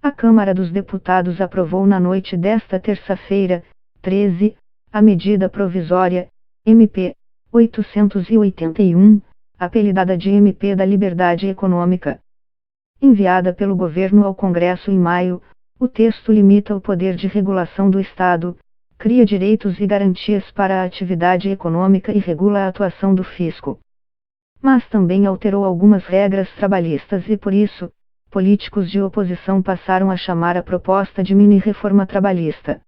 A Câmara dos Deputados aprovou na noite desta terça-feira, 13, a medida provisória, MP 881, apelidada de MP da Liberdade Econômica. Enviada pelo governo ao Congresso em maio, o texto limita o poder de regulação do Estado, cria direitos e garantias para a atividade econômica e regula a atuação do fisco. Mas também alterou algumas regras trabalhistas e por isso, políticos de oposição passaram a chamar a proposta de mini-reforma trabalhista.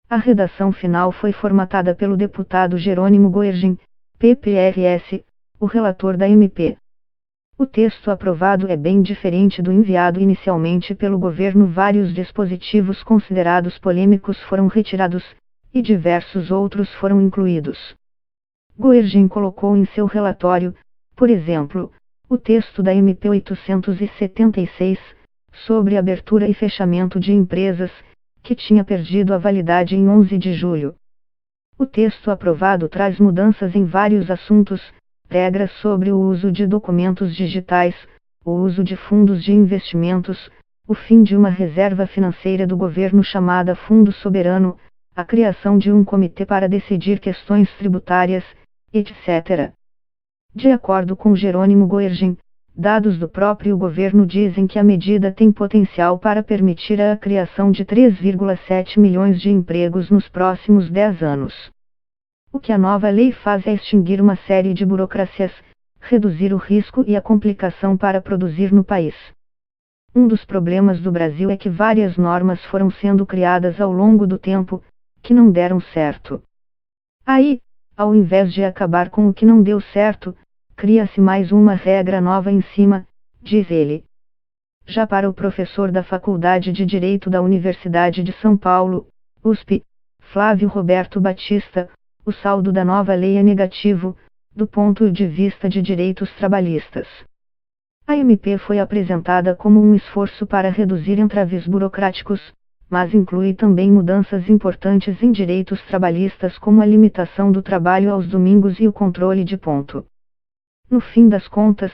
A redação final foi formatada pelo deputado Jerônimo Goergen, PPRS, o relator da MP. O texto aprovado é bem diferente do enviado inicialmente pelo governo. Vários dispositivos considerados polêmicos foram retirados, e diversos outros foram incluídos. Goergen colocou em seu relatório, por exemplo, o texto da MP 876, sobre abertura e fechamento de empresas, que tinha perdido a validade em 11 de julho. O texto aprovado traz mudanças em vários assuntos, regras sobre o uso de documentos digitais, o uso de fundos de investimentos, o fim de uma reserva financeira do governo chamada Fundo Soberano, a criação de um comitê para decidir questões tributárias, etc. De acordo com Jerônimo Goergen, dados do próprio governo dizem que a medida tem potencial para permitir a criação de 3,7 milhões de empregos nos próximos 10 anos. O que a nova lei faz é extinguir uma série de burocracias, reduzir o risco e a complicação para produzir no país. Um dos problemas do Brasil é que várias normas foram sendo criadas ao longo do tempo, que não deram certo. Aí, ao invés de acabar com o que não deu certo, cria-se mais uma regra nova em cima, diz ele. Já para o professor da Faculdade de Direito da Universidade de São Paulo, USP, Flávio Roberto Batista, o saldo da nova lei é negativo, do ponto de vista de direitos trabalhistas. A MP foi apresentada como um esforço para reduzir entraves burocráticos, mas inclui também mudanças importantes em direitos trabalhistas como a limitação do trabalho aos domingos e o controle de ponto. No fim das contas,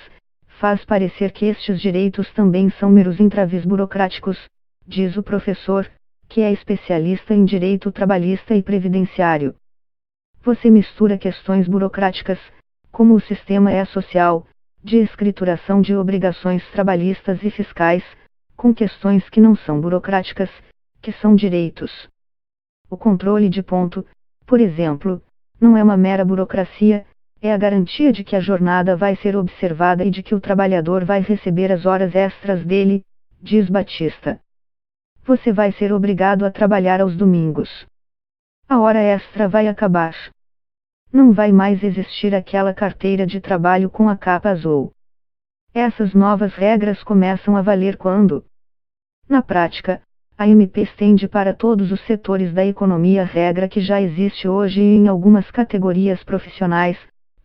faz parecer que estes direitos também são meros entraves burocráticos, diz o professor, que é especialista em direito trabalhista e previdenciário. Você mistura questões burocráticas, como o sistema social, de escrituração de obrigações trabalhistas e fiscais, com questões que não são burocráticas, que são direitos. O controle de ponto, por exemplo, não é uma mera burocracia, é a garantia de que a jornada vai ser observada e de que o trabalhador vai receber as horas extras dele, diz Batista. Você vai ser obrigado a trabalhar aos domingos. A hora extra vai acabar. Não vai mais existir aquela carteira de trabalho com a capa azul. Essas novas regras começam a valer quando? Na prática, a MP estende para todos os setores da economia a regra que já existe hoje em algumas categorias profissionais,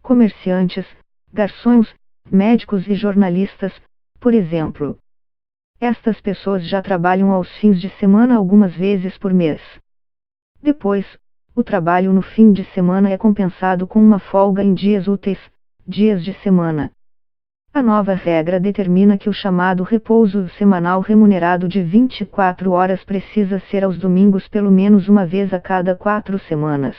comerciantes, garçons, médicos e jornalistas, por exemplo. Estas pessoas já trabalham aos fins de semana algumas vezes por mês. Depois, o trabalho no fim de semana é compensado com uma folga em dias úteis, dias de semana. A nova regra determina que o chamado repouso semanal remunerado de 24 horas precisa ser aos domingos pelo menos uma vez a cada 4 semanas.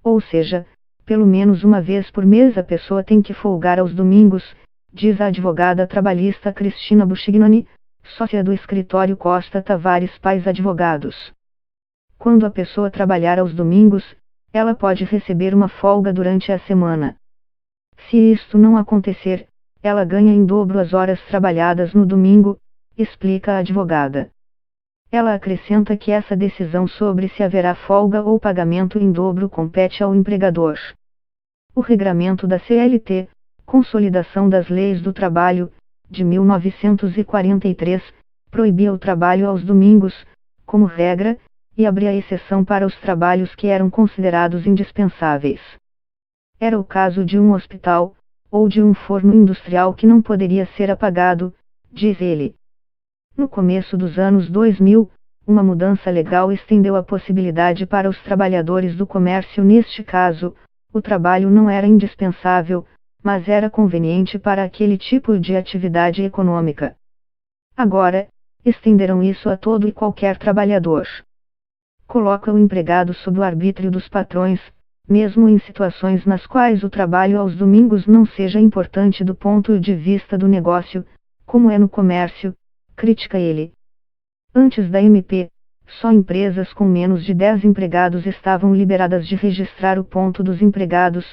Ou seja, pelo menos uma vez por mês a pessoa tem que folgar aos domingos, diz a advogada trabalhista Cristina Buchignani, sócia do escritório Costa Tavares Pais Advogados. Quando a pessoa trabalhar aos domingos, ela pode receber uma folga durante a semana. Se isto não acontecer, ela ganha em dobro as horas trabalhadas no domingo, explica a advogada. Ela acrescenta que essa decisão sobre se haverá folga ou pagamento em dobro compete ao empregador. O regramento da CLT, Consolidação das Leis do Trabalho, de 1943, proibia o trabalho aos domingos, como regra, e abria exceção para os trabalhos que eram considerados indispensáveis. Era o caso de um hospital, ou de um forno industrial que não poderia ser apagado, diz ele. No começo dos anos 2000, uma mudança legal estendeu a possibilidade para os trabalhadores do comércio. Neste caso, o trabalho não era indispensável, mas era conveniente para aquele tipo de atividade econômica. Agora, estenderão isso a todo e qualquer trabalhador. Coloca o empregado sob o arbítrio dos patrões, mesmo em situações nas quais o trabalho aos domingos não seja importante do ponto de vista do negócio, como é no comércio, critica ele. Antes da MP, só empresas com menos de 10 empregados estavam liberadas de registrar o ponto dos empregados,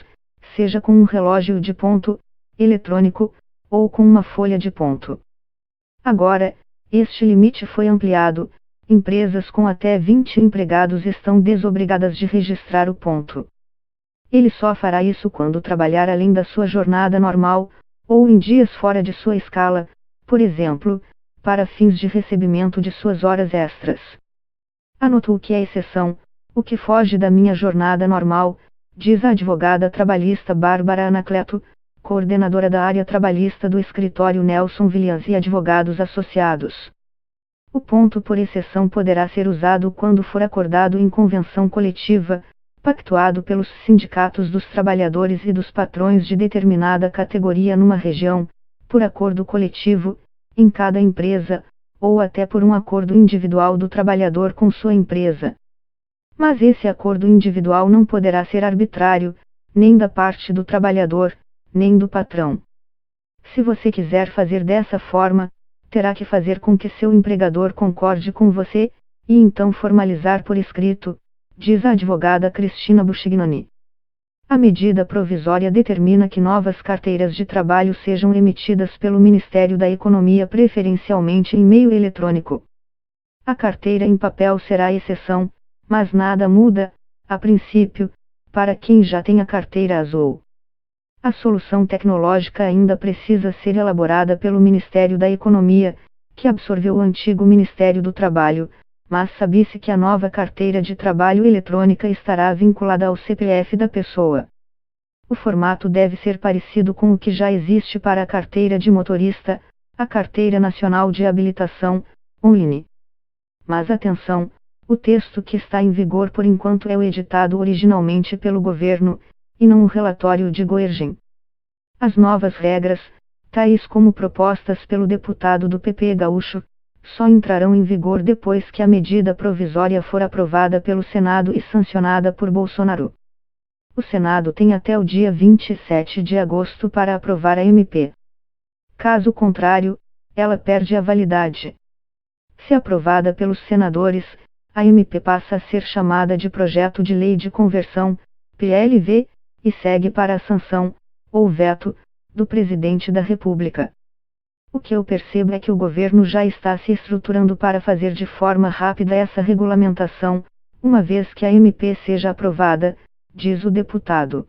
seja com um relógio de ponto, eletrônico, ou com uma folha de ponto. Agora, este limite foi ampliado. Empresas com até 20 empregados estão desobrigadas de registrar o ponto. Ele só fará isso quando trabalhar além da sua jornada normal, ou em dias fora de sua escala, por exemplo, para fins de recebimento de suas horas extras. Anoto o que é exceção, o que foge da minha jornada normal, diz a advogada trabalhista Bárbara Anacleto, coordenadora da área trabalhista do escritório Nelson Williams e Advogados Associados. O ponto por exceção poderá ser usado quando for acordado em convenção coletiva, pactuado pelos sindicatos dos trabalhadores e dos patrões de determinada categoria numa região, por acordo coletivo, em cada empresa, ou até por um acordo individual do trabalhador com sua empresa. Mas esse acordo individual não poderá ser arbitrário, nem da parte do trabalhador, nem do patrão. Se você quiser fazer dessa forma, terá que fazer com que seu empregador concorde com você, e então formalizar por escrito, diz a advogada Cristina Buscignani. A medida provisória determina que novas carteiras de trabalho sejam emitidas pelo Ministério da Economia preferencialmente em meio eletrônico. A carteira em papel será exceção, mas nada muda, a princípio, para quem já tem a carteira azul. A solução tecnológica ainda precisa ser elaborada pelo Ministério da Economia, que absorveu o antigo Ministério do Trabalho, mas sabe-se que a nova carteira de trabalho eletrônica estará vinculada ao CPF da pessoa. O formato deve ser parecido com o que já existe para a carteira de motorista, a Carteira Nacional de Habilitação, online. Mas atenção, o texto que está em vigor por enquanto é o editado originalmente pelo governo, e não o relatório de Goergen. As novas regras, tais como propostas pelo deputado do PP gaúcho, só entrarão em vigor depois que a medida provisória for aprovada pelo Senado e sancionada por Bolsonaro. O Senado tem até o dia 27 de agosto para aprovar a MP. Caso contrário, ela perde a validade. Se aprovada pelos senadores, a MP passa a ser chamada de Projeto de Lei de Conversão, PLV, e segue para a sanção, ou veto, do Presidente da República. O que eu percebo é que o governo já está se estruturando para fazer de forma rápida essa regulamentação, uma vez que a MP seja aprovada, diz o deputado.